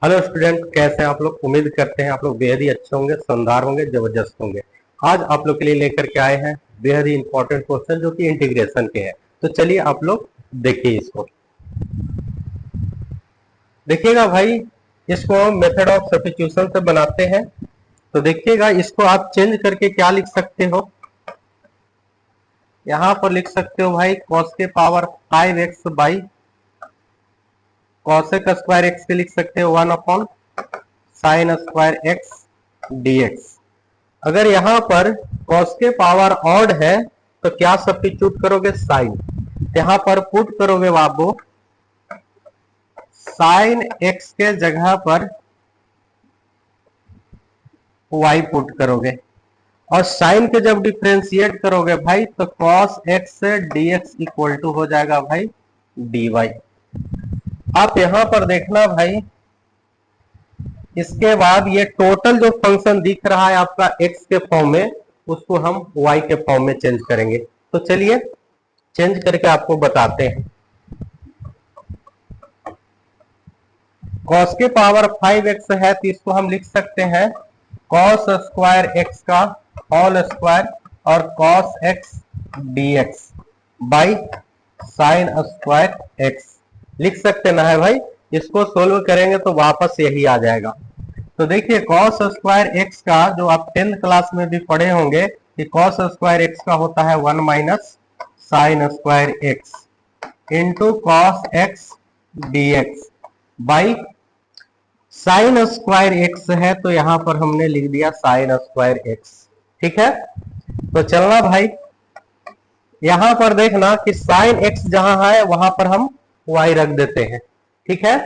Hello student, कैसे हैं आप लोग। उम्मीद करते हैं आप लोग बेहद ही अच्छे होंगे, शानदार होंगे, जबरदस्त होंगे। आज आप लोग के लिए लेकर के आए हैं बेहद ही इंपॉर्टेंट क्वेश्चन जो कि इंटीग्रेशन के हैं। तो चलिए आप लोग देखिए इसको। देखिएगा भाई, इसको मेथड ऑफ सब्स्टिट्यूशन से बनाते हैं। तो देखिएगा, इसको आप चेंज करके क्या लिख सकते हो। यहाँ पर लिख सकते हो भाई cos के power 5x by cosec square x के लिख सकते हो 1 upon sine square x dx। अगर यहाँ पर cos के पावर ऑड है तो क्या सब्स्टिट्यूट करोगे, साइन। यहाँ पर पुट करोगे बाबू साइन एक्स के जगह पर y पुट करोगे, और साइन के जब डिफ्रेंशिएट करोगे भाई तो cos x से dx इक्वल टू हो जाएगा भाई dy। आप यहां पर देखना भाई, इसके बाद ये टोटल जो फंक्शन दिख रहा है आपका x के फॉर्म में, उसको हम y के फॉर्म में चेंज करेंगे। तो चलिए चेंज करके आपको बताते हैं। cos के पावर 5x है तो इसको हम लिख सकते हैं cos स्क्वायर x का होल स्क्वायर और cos x dx by sine square x लिख सकते ना है भाई। इसको सोल्व करेंगे तो वापस यही आ जाएगा। तो देखिए cos स्क्वायर x का जो आप 10th क्लास में भी पढ़े होंगे कि cos स्क्वायर x का होता है 1 minus sine square x into cos x dx by sine square x है तो यहां पर हमने लिख दिया साइन स्क्वायर x। ठीक है, तो चलना भाई, यहां पर देखना कि साइन x जहां है वहां पर हम y रख देते हैं। ठीक है,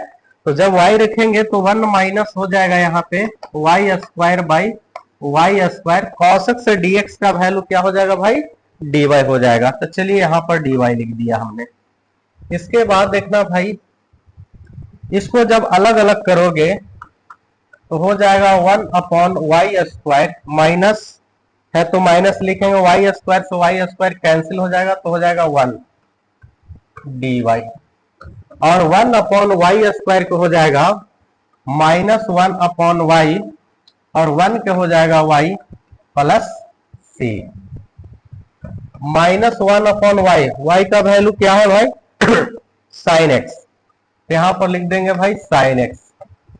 तो जब y रखेंगे तो 1 माइनस हो जाएगा यहाँ पे y square by y square, cos x से dx का वैल्यू क्या हो जाएगा भाई, dy हो जाएगा। तो चलिए यहाँ पर dy लिख दिया हमने। इसके बाद देखना भाई, इसको जब अलग अलग करोगे तो हो जाएगा 1 अपॉन वाई स्क्वायर, माइनस है तो माइनस लिखेंगे, वाई स्क्वायर से वाई स्क्वायर कैंसिल हो जाएगा तो हो जाएगा 1 dy, और 1 अपॉन वाई स्क्वायर को हो जाएगा माइनस 1 अपॉन वाई, और 1 के हो जाएगा वाई प्लस सी। माइनस 1 अपॉन वाई, वाई का वैल्यू क्या है भाई साइन एक्स, तो यहां पर लिख देंगे भाई साइन एक्स,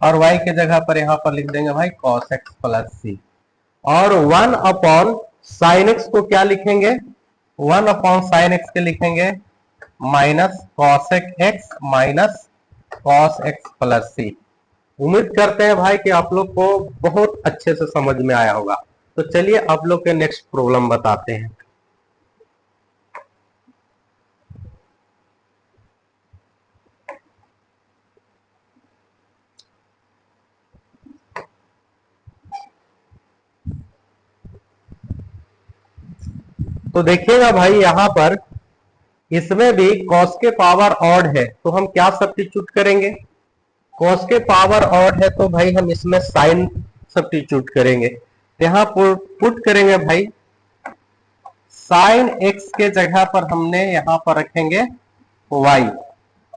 और y के जगह पर यहां पर लिख देंगे भाई cos x प्लस सी। और 1 अपॉन साइन एक्स को क्या लिखेंगे, 1 अपॉन साइन एक्स के लिखेंगे minus cosec x minus cos x plus C. उम्मीद करते हैं भाई कि आप लोग को बहुत अच्छे से समझ में आया होगा। तो चलिए आप लोग के नेक्स्ट प्रॉब्लम बताते हैं। तो देखिएगा भाई, यहां पर इसमें भी cos के पावर ऑड है तो हम क्या सब्स्टिट्यूट करेंगे, cos के पावर ऑड है तो भाई हम इसमें साइन सब्स्टिट्यूट करेंगे। तो यहां पुट करेंगे भाई साइन एक्स के जगह पर हमने यहां पर रखेंगे y,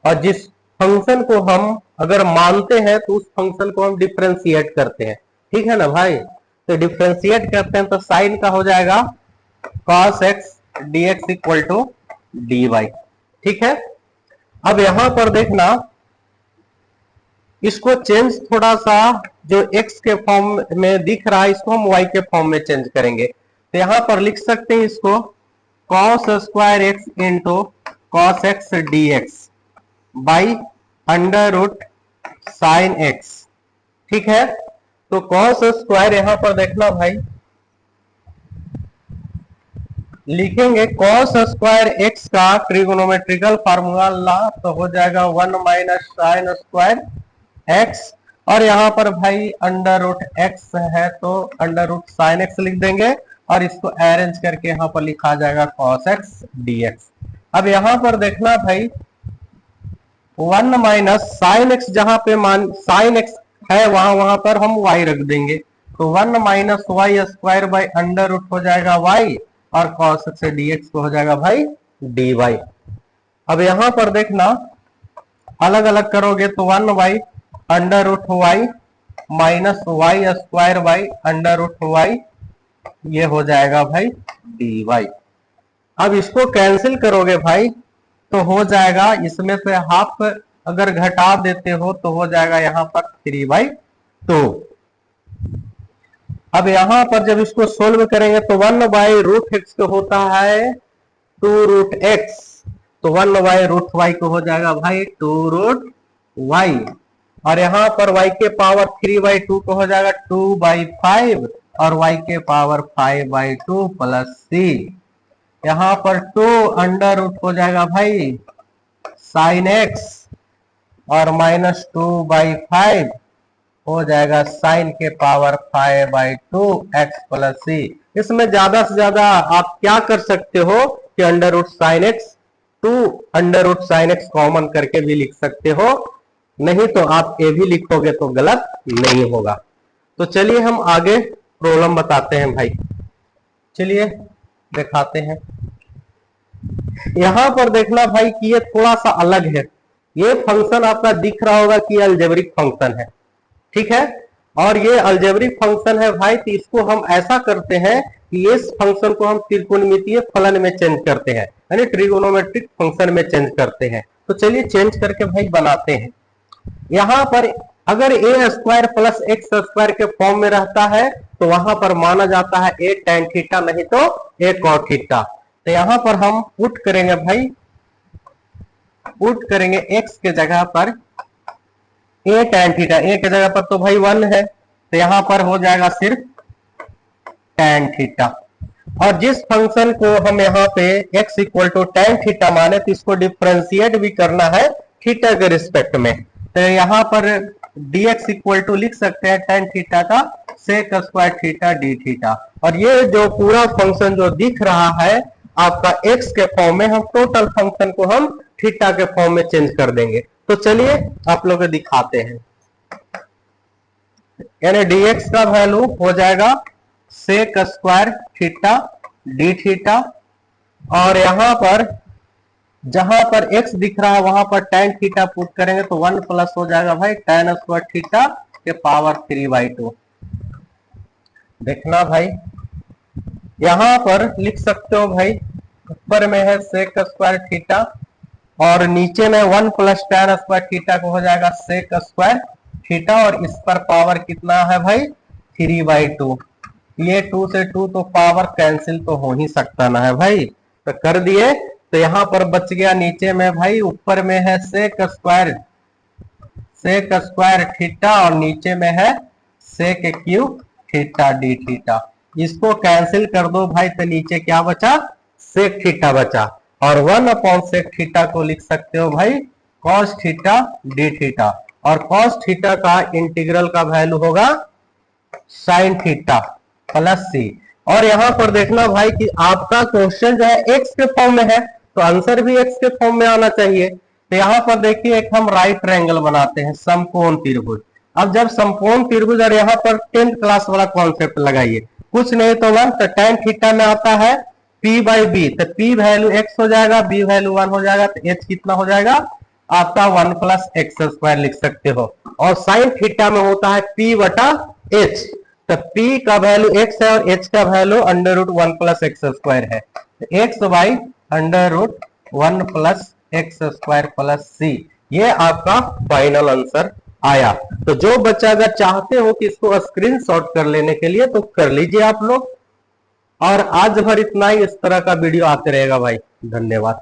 और जिस फंक्शन को हम अगर मानते हैं तो उस फंक्शन को हम डिफरेंशिएट करते हैं। ठीक है ना भाई, तो डिफरेंशिएट करते हैं तो साइन का हो जाएगा cos x dx equal to dy। ठीक है, अब यहां पर देखना, इसको चेंज थोड़ा सा, जो x के फॉर्म में दिख रहा है इसको हम y के फॉर्म में चेंज करेंगे। तो यहां पर लिख सकते हैं इसको cos square x into cos x dx by under root sine x. ठीक है, तो cos स्क्वायर यहां पर देखना भाई, लिखेंगे cos स्क्वायर x का ट्रिगोनोमेट्रिकल फार्मूला तो हो जाएगा 1 माइनस साइन स्क्वायर x, और यहां पर भाई अंडर रूट x है तो अंडर रूट साइन x लिख देंगे, और इसको अरेंज करके यहां पर लिखा जाएगा cos x dx। अब यहां पर देखना भाई 1 माइनस साइन एक्स, जहां पे मान साइन एक्स है वहां पर हम y रख देंगे, तो 1 minus y square by under root हो जाएगा y, और cos से dx को हो जाएगा भाई dy। अब यहां पर देखना अलग अलग करोगे तो 1 by under root y minus y square by under root y, ये हो जाएगा भाई डी वाई। अब इसको कैंसिल करोगे भाई तो हो जाएगा, इसमें से हाफ अगर घटा देते हो तो हो जाएगा यहां पर 3/2। अब यहां पर जब इसको सोल्व करेंगे तो 1/√x को होता है 2√x, तो 1/√y को हो जाएगा भाई 2√y, और यहां पर y के पावर 3/2 को हो जाएगा 2/5, और y के पावर 5/2 प्लस c, यहां पर 2 अंडर रूट हो जाएगा भाई साइन x, और -2/5 हो जाएगा साइन के पावर 5/2 x प्लस सी। इसमें ज्यादा से ज्यादा आप क्या कर सकते हो कि under root sine x 2 under root sine x common करके भी लिख सकते हो, नहीं तो आप ए भी लिखोगे तो गलत नहीं होगा। तो चलिए हम आगे प्रॉब्लम बताते हैं भाई, चलिए दिखाते हैं। यहां पर देखना भाई कि ये थोड़ा सा अलग है, ये फंक्शन आपका दिख रहा होगा कि अलजेब्रिक फंक्शन है, ठीक है, और ये अलजेब्रिक फंक्शन है भाई, तो इसको हम ऐसा करते हैं कि इस फंक्शन को हम त्रिकोणमितीय फलन में चेंज करते हैं, यानी ट्रिगोनोमेट्रिक फंक्शन में चेंज करते हैं। तो चलिए चेंज करके भाई बनाते हैं। यहां पर अगर ए स्क्वायर प्लस एक्स स्क्वायर के फॉर्म में रहता है तो वहां पर माना जाता है ए tan थीटा, नहीं तो ए cot थीटा। तो यहां पर हम पुट करेंगे भाई, पुट करेंगे एक्स के जगह पर ए tan थीटा, ए के जगह पर तो भाई 1 है, तो यहां पर हो जाएगा सिर्फ tan थीटा। और जिस फंक्शन को हम यहाँ पे x equal to tan theta माने तो इसको डिफरेंशिएट भी करना है थीटा के रिस्पेक्ट में, तो यहाँ पर dx इक्वल टू लिख सकते हैं tan थीटा का sec square theta D theta. और ये जो पूरा फंक्शन जो दिख रहा है आपका x के फॉर्म में, हम टोटल फंक्शन को हम थीटा के फॉर्म में चेंज कर देंगे। तो चलिए आप लोग को दिखाते हैं, यानी dx का वैल्यू हो जाएगा sec square theta D theta, और यहां पर जहां पर x दिख रहा है वहां पर tan थीटा पुट करेंगे तो 1 प्लस हो जाएगा भाई tan स्क्वायर थीटा के पावर 3/2। देखना भाई यहां पर लिख सकते हो भाई, ऊपर में है sec स्क्वायर थीटा और नीचे में 1 प्लस tan स्क्वायर थीटा को हो जाएगा sec स्क्वायर थीटा, और इस पर पावर कितना है भाई 3/2। ये 2 से 2 तो पावर कैंसिल तो हो ही सकता ना है भाई, तो कर दिए। तो यहां पर बच गया नीचे में भाई, ऊपर में है sec स्क्वायर थीटा और नीचे में है sec cube theta D theta. इसको कैंसिल कर दो भाई तो नीचे क्या बचा sec थीटा बचा, और 1/sec थीटा को लिख सकते हो भाई cos थीटा डी थीटा, और cos थीटा का इंटीग्रल का वैल्यू होगा sin थीटा प्लस सी। और यहां पर देखना भाई कि आपका क्वेश्चन जो है x के फॉर्म में है तो आंसर भी x के फॉर्म में आना चाहिए। तो यहां पर देखिए एक हम राइट ट्रायंगल बनाते हैं, समकोण त्रिभुज। अब जब समकोण त्रिभुज, और यहाँ पर 10th क्लास वाला कॉन्सेप्ट लगाइए, कुछ नहीं तो 1, तो tan थीटा में आता है p/b, तो p वैल्यू x हो जाएगा, b वैल्यू 1 हो जाएगा, तो h कितना हो जाएगा आपका 1 प्लस एक्स स्क्वायर लिख सकते हो। और साइन थीटा में होता है p/h, तो p का वैल्यू x है और h का value under root 1 plus x square है, तो x by under root 1 plus x square plus C, ये आपका फाइनल आंसर आया। तो जो बच्चा अगर चाहते हो कि इसको स्क्रीनशॉट कर लेने के लिए तो कर लीजिए आप लोग। और आज भर इतना ही, इस तरह का वीडियो आते रहेगा भाई। धन्यवाद।